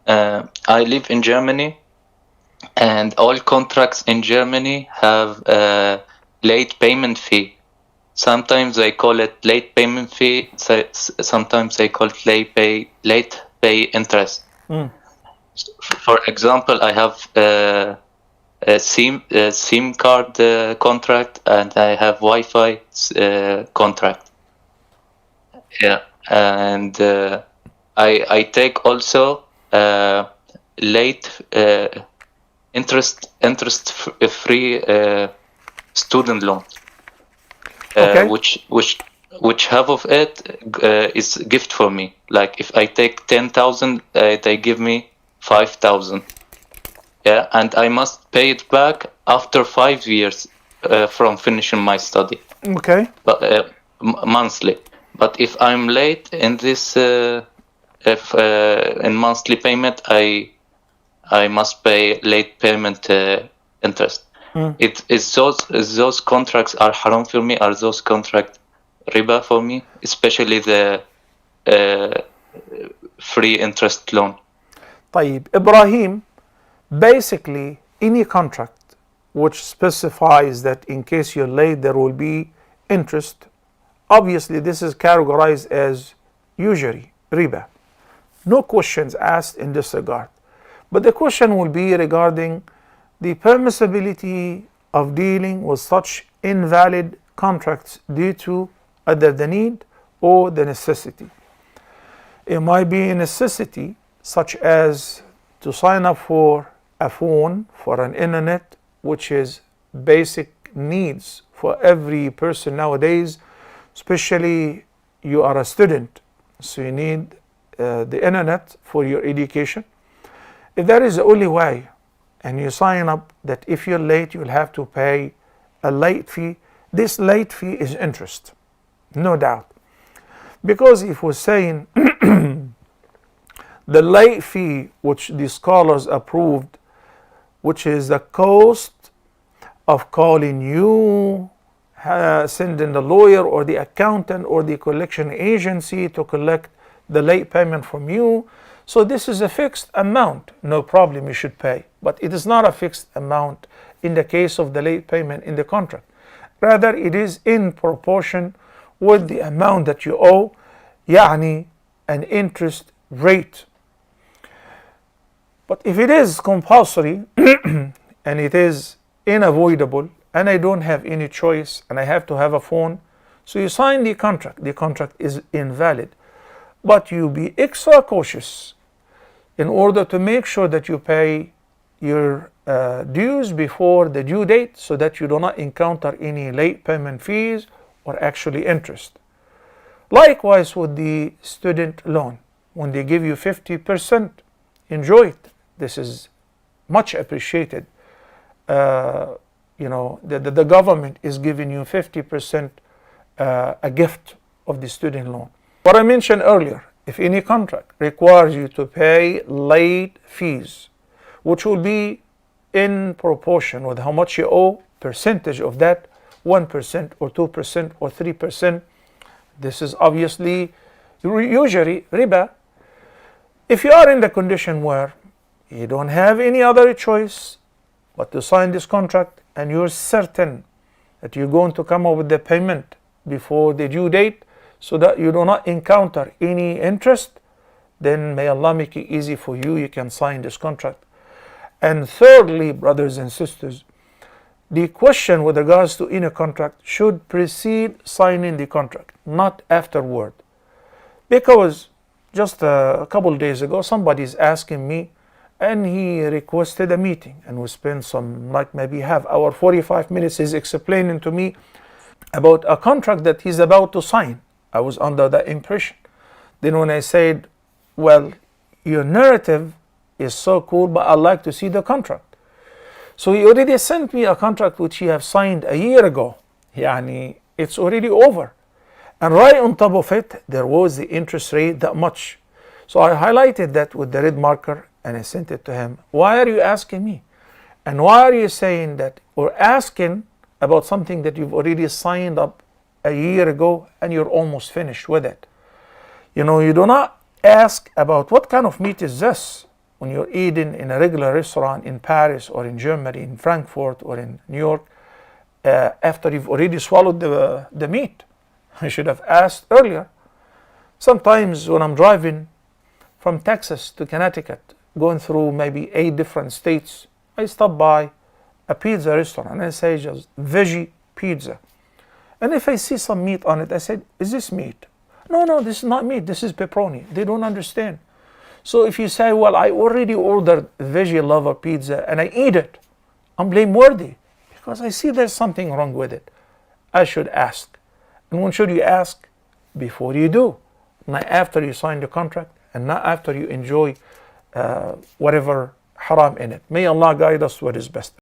I live in Germany, and all contracts in Germany have a late payment fee. Sometimes they call it late payment fee. Sometimes they call it late pay interest. For example, I have a SIM card contract, and I have Wi-Fi contract. Yeah, and I take also late interest free student loan. Okay. Which half of it is gift for me. Like if I take 10,000, they give me 5,000. Yeah, and I must pay it back after 5 years from finishing my study. Okay. But monthly. But if I'm late in this, in monthly payment, I must pay late payment interest. It is those contracts are haram for me. Are those contract riba for me, especially the free interest loan? طيب Ibrahim, basically any contract which specifies that in case you're late there will be interest, obviously this is categorized as usury, riba. No questions asked in this regard. But the question will be regarding the permissibility of dealing with such invalid contracts due to either the need or the necessity. It might be a necessity such as to sign up for a phone, for an internet, which is basic needs for every person nowadays, especially you are a student, so you need the internet for your education. If that is the only way, and you sign up that if you're late you'll have to pay a late fee, this late fee is interest, no doubt. Because if we're saying the late fee which the scholars approved, which is the cost of calling you, sending the lawyer or the accountant or the collection agency to collect the late payment from you, so this is a fixed amount, no problem, you should pay. But it is not a fixed amount in the case of the late payment in the contract. Rather, it is in proportion with the amount that you owe, يعني an interest rate. But if it is compulsory and it is unavoidable, and I don't have any choice and I have to have a phone, so you sign the contract is invalid. But you be extra cautious in order to make sure that you pay your dues before the due date, so that you do not encounter any late payment fees or actually interest. Likewise with the student loan, when they give you 50%, enjoy it. This is much appreciated. The government is giving you 50% a gift of the student loan. What I mentioned earlier, if any contract requires you to pay late fees, which will be in proportion with how much you owe, percentage of that, 1% or 2% or 3%, this is obviously usually riba. If you are in the condition where you don't have any other choice but to sign this contract, and you're certain that you're going to come up with the payment before the due date, so that you do not encounter any interest, then may Allah make it easy for you, you can sign this contract. And thirdly, brothers and sisters, the question with regards to any contract should precede signing the contract, not afterward. Because just a couple of days ago, somebody is asking me, and he requested a meeting, and we spent some, like maybe half hour, 45 minutes, he's explaining to me about a contract that he's about to sign. I was under the impression. Then when I said, well, your narrative is so cool, but I'd like to see the contract. So he already sent me a contract which he have signed a year ago. Yani, it's already over. And right on top of it, there was the interest rate that much. So I highlighted that with the red marker and I sent it to him. Why are you asking me? And why are you saying that, or asking about something that you've already signed up a year ago and you're almost finished with it? You do not ask about what kind of meat is this. when you're eating in a regular restaurant in Paris or in Germany, in Frankfurt or in New York, after you've already swallowed the meat. I should have asked earlier. Sometimes when I'm driving from Texas to Connecticut, going through maybe 8 different states, I stop by a pizza restaurant and I say just veggie pizza. And if I see some meat on it, I said, is this meat? No, this is not meat, this is pepperoni. They don't understand. So if you say, well, I already ordered veggie lover pizza and I eat it, I'm blameworthy because I see there's something wrong with it. I should ask. And when should you ask? Before you do. Not after you sign the contract and not after you enjoy whatever haram in it. May Allah guide us what is best.